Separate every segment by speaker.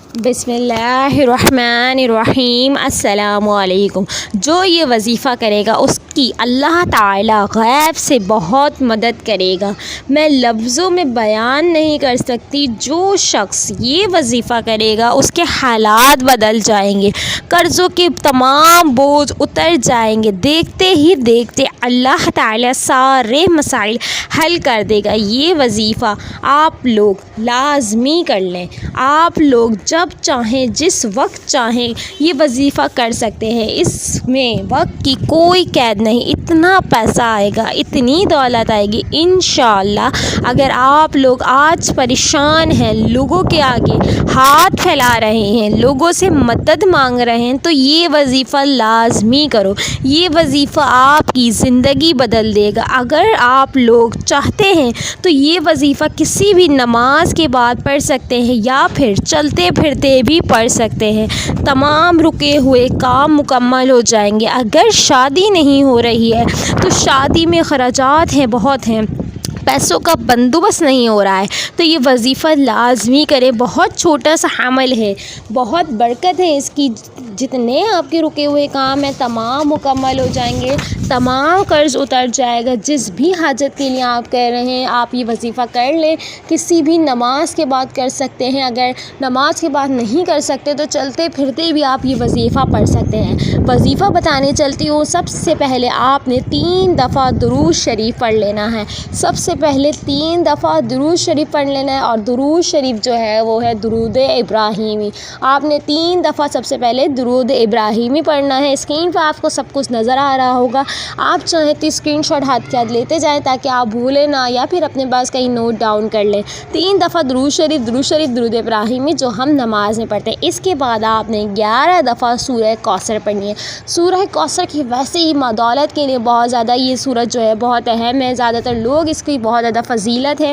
Speaker 1: بسم اللہ الرحمن الرحیم۔ السلام علیکم۔ جو یہ وظیفہ کرے گا اس کی اللہ تعالیٰ غیب سے بہت مدد کرے گا۔ میں لفظوں میں بیان نہیں کر سکتی۔ جو شخص یہ وظیفہ کرے گا اس کے حالات بدل جائیں گے، قرضوں کے تمام بوجھ اتر جائیں گے، دیکھتے ہی دیکھتے اللہ تعالیٰ سارے مسائل حل کر دے گا۔ یہ وظیفہ آپ لوگ لازمی کر لیں۔ آپ لوگ جب چاہیں جس وقت چاہیں یہ وظیفہ کر سکتے ہیں۔ اس میں وقت کی کوئی قید نہیں۔ اتنا پیسہ آئے گا، اتنی دولت آئے گی انشاءاللہ۔ اگر آپ لوگ آج پریشان ہیں، لوگوں کے آگے ہاتھ پھیلا رہے ہیں، لوگوں سے مدد مانگ رہے ہیں، تو یہ وظیفہ لازمی کرو۔ یہ وظیفہ آپ کی زندگی بدل دے گا۔ اگر آپ لوگ چاہتے ہیں تو یہ وظیفہ کسی بھی نماز کے بعد پڑھ سکتے ہیں یا پھر چلتے پھرتے بھی پڑھ سکتے ہیں۔ تمام رکے ہوئے کام مکمل ہو جائیں گے۔ اگر شادی نہیں ہو رہی ہے تو شادی میں خراجات ہیں، بہت ہیں، پیسوں کا بندوبست نہیں ہو رہا ہے، تو یہ وظیفہ لازمی کرے۔ بہت چھوٹا سا عمل ہے، بہت برکت ہے اس کی۔ جتنے آپ کے رکے ہوئے کام ہیں تمام مکمل ہو جائیں گے، تمام قرض اتر جائے گا۔ جس بھی حاجت کے لیے آپ کہہ رہے ہیں آپ یہ وظیفہ کر لیں۔ کسی بھی نماز کے بعد کر سکتے ہیں۔ اگر نماز کے بعد نہیں کر سکتے تو چلتے پھرتے بھی آپ یہ وظیفہ پڑھ سکتے ہیں۔ وظیفہ بتانے چلتی ہوں، سب سے پہلے آپ نے 3 دفعہ درود شریف پڑھ لینا ہے۔ سب سے پہلے 3 دفعہ درود شریف پڑھ لینا ہے، اور درود شریف جو ہے وہ ہے درود ابراہیمی۔ آپ نے 3 دفعہ سب سے پہلے درود ابراہیمی پڑھنا ہے۔ اسکرین پہ آپ کو سب کچھ نظر آ رہا ہوگا۔ آپ چاہیں تو اسکرین شاٹ ہاتھ کے ہاتھ لیتے جائیں تاکہ آپ بھولیں نہ، یا پھر اپنے پاس کہیں نوٹ ڈاؤن کر لیں۔ 3 دفعہ درود شریف درود ابراہیمی جو ہم نماز میں پڑھتے ہیں۔ اس کے بعد آپ نے 11 دفعہ سورہ کوثر پڑھنی ہے۔ سورہ کوثر کی ویسے ہی دولت کے لیے بہت زیادہ یہ سورت جو ہے بہت اہم ہے۔ زیادہ تر لوگ اس کی بہت زیادہ فضیلت ہے،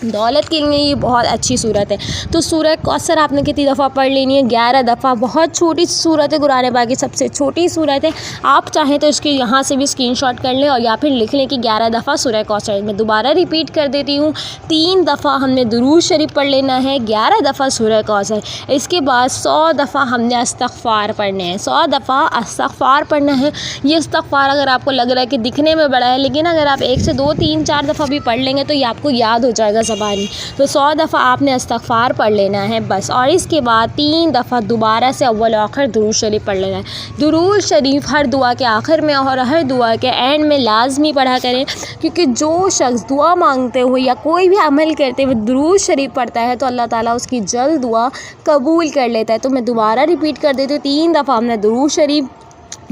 Speaker 1: دولت کے لیے یہ بہت اچھی صورت ہے۔ تو سورہ کوثر آپ نے کتنی دفعہ پڑھ لینی ہے؟ 11 دفعہ۔ بہت چھوٹی صورت ہے، قرآن پاک کی سب سے چھوٹی صورت ہے۔ آپ چاہیں تو اس کے یہاں سے بھی اسکرین شاٹ کر لیں، اور یا پھر لکھ لیں کہ 11 دفعہ سورہ کوثر۔ میں دوبارہ ریپیٹ کر دیتی ہوں، 3 دفعہ ہم نے درود شریف پڑھ لینا ہے، 11 دفعہ سورہ کوثر۔ اس کے بعد 100 دفعہ ہم نے استغفار پڑھنے ہیں، 100 دفعہ استغفار پڑھنا ہے۔ یہ استغفار اگر آپ کو لگ رہا ہے کہ دکھنے میں بڑا ہے، لیکن اگر آپ 1 سے 2 3 4 دفعہ بھی پڑھ لیں گے تو یہ آپ کو یاد ہو جائے گا زبانی۔ تو 100 دفعہ آپ نے استغفار پڑھ لینا ہے بس، اور اس کے بعد 3 دفعہ دوبارہ سے اول و آخر درود شریف پڑھ لینا ہے۔ درود شریف ہر دعا کے آخر میں اور ہر دعا کے اینڈ میں لازمی پڑھا کریں، کیونکہ جو شخص دعا مانگتے ہوئے یا کوئی بھی عمل کرتے ہوئے درود شریف پڑھتا ہے تو اللہ تعالیٰ اس کی جلد دعا قبول کر لیتا ہے۔ تو میں دوبارہ ریپیٹ کر دیتی ہوں، 3 دفعہ ہم نے درود شریف،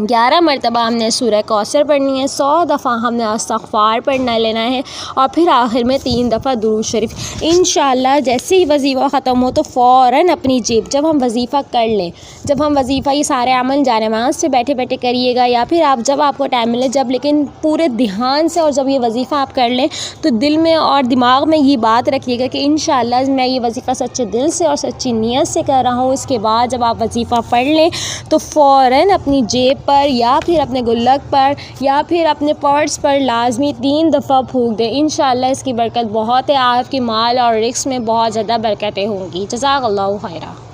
Speaker 1: 11 مرتبہ ہم نے سورہ کوثر پڑھنی ہے، 100 دفعہ ہم نے استغفار پڑھنا لینا ہے، اور پھر آخر میں 3 دفعہ درود شریف۔ انشاءاللہ جیسے ہی وظیفہ ختم ہو تو فوراً اپنی جیب، جب ہم وظیفہ کر لیں، جب ہم وظیفہ یہ سارے عمل جانماز سے بیٹھے بیٹھے کریے گا، یا پھر آپ جب آپ کو ٹائم ملے جب، لیکن پورے دھیان سے، اور جب یہ وظیفہ آپ کر لیں تو دل میں اور دماغ میں یہ بات رکھیے گا کہ انشاءاللہ میں یہ وظیفہ سچے دل سے اور سچی نیت سے کر رہا ہوں۔ اس کے بعد جب آپ وظیفہ پڑھ لیں تو فوراً اپنی جیب پر یا پھر اپنے گلک پر یا پھر اپنے پرس پر لازمی 3 دفعہ پھونک دیں۔ انشاءاللہ اس کی برکت بہت ہے، آپ کے مال اور رزق میں بہت زیادہ برکتیں ہوں گی۔ جزاک اللہ خیرہ۔